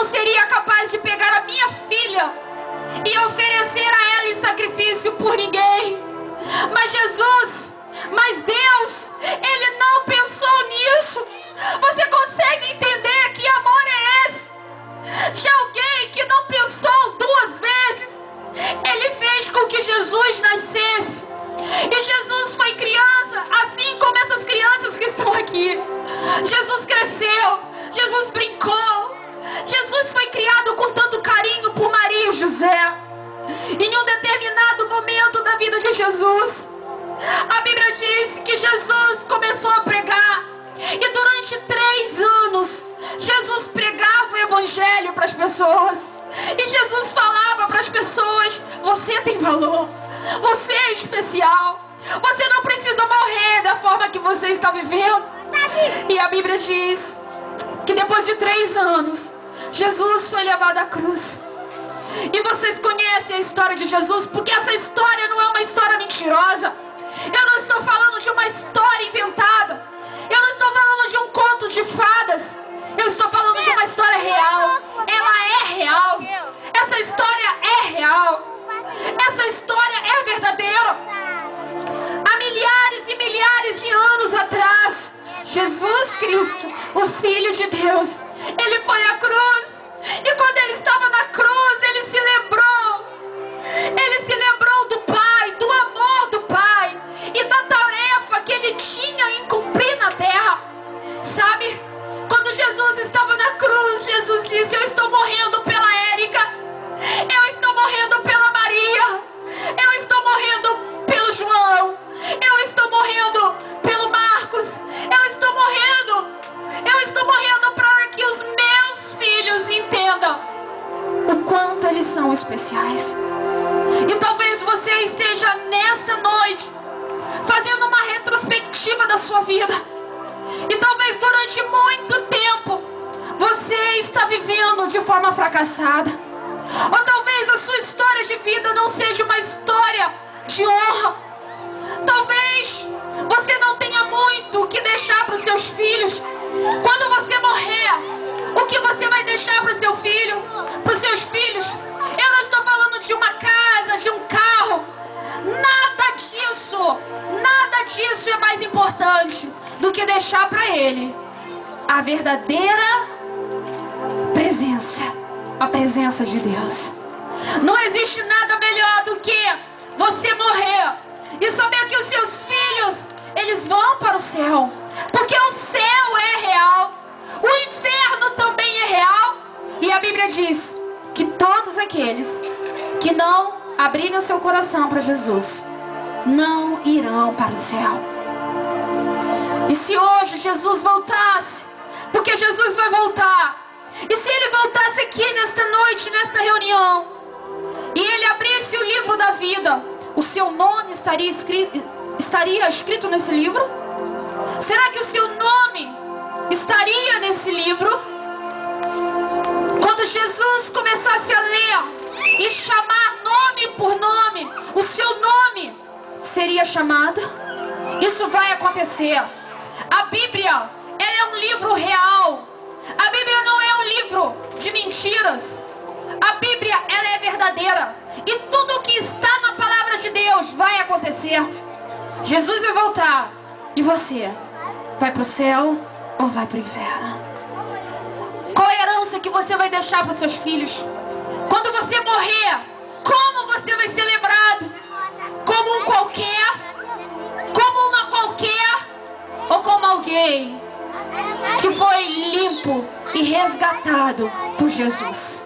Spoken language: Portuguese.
não seria capaz de pegar a minha filha e oferecer a ela em sacrifício por ninguém. Mas Jesus, mas Deus, Ele não pensou nisso. Você consegue entender que amor é esse? De alguém que não pensou duas vezes. Ele fez com que Jesus nascesse. E Jesus foi criança, assim como essas crianças que estão aqui. Jesus cresceu, Jesus brincou. Jesus foi criado com tanto carinho por Maria e José. Em um determinado momento da vida de Jesus, a Bíblia diz que Jesus começou a pregar. E durante 3 anos, Jesus pregava o Evangelho para as pessoas. E Jesus falava para as pessoas: você tem valor, você é especial, você não precisa morrer da forma que você está vivendo. E a Bíblia diz que depois de 3 anos, Jesus foi levado à cruz. E vocês conhecem a história de Jesus, porque essa história não é uma história mentirosa. Eu não estou falando de uma história inventada. Eu não estou falando de um conto de fadas. Eu estou falando de uma história real. Ela é real. Essa história é real. Essa história é verdadeira. Há milhares e milhares de anos atrás, Jesus Cristo, o Filho de Deus, Ele foi à cruz. E quando Ele estava na cruz, Ele se lembrou. Ele se lembrou do Pai, do amor do Pai e da tarefa que Ele tinha em cumprir na terra. Sabe? Quando Jesus estava na cruz, Jesus disse: eu estou morrendo pela Érica, eu estou morrendo pela Maria, eu estou morrendo pelo João, eu estou morrendo pelo Marcos, eu estou morrendo para que os meus filhos entendam o quanto eles são especiais. E talvez você esteja nesta noite fazendo uma retrospectiva da sua vida. E talvez durante muito tempo você está vivendo de forma fracassada. Ou talvez a sua história de vida não seja uma história de honra. Talvez você não tenha muito o que deixar para os seus filhos. Quando você morrer, o que você vai deixar para o seu filho, para os seus filhos? Eu não estou falando de uma casa, de um carro. Nada disso é mais importante do que deixar para ele a verdadeira presença, a presença de Deus. Não existe nada melhor do que você morrer e saber que os seus filhos, eles vão para o céu, porque o céu é real, o inferno também é real. E a Bíblia diz que todos aqueles que não abrirem o seu coração para Jesus não irão para o céu. E se hoje Jesus voltasse, porque Jesus vai voltar, e se Ele voltasse aqui nesta noite, nesta reunião, e Ele abrisse o livro da vida, o seu nome estaria escrito nesse livro? Será que o seu nome estaria nesse livro? Quando Jesus começasse a ler e chamar nome por nome, o seu nome seria chamado? Isso vai acontecer. A Bíblia, ela é um livro real. A Bíblia não é um livro de mentiras. A Bíblia, ela é verdadeira. E tudo o que está na palavra de Deus vai acontecer. Jesus vai voltar. E você? Vai para o céu ou vai para o inferno? Qual é a herança que você vai deixar para os seus filhos? Quando você morrer, como você vai ser lembrado? Como um qualquer? Como uma qualquer? Ou como alguém que foi limpo e resgatado por Jesus?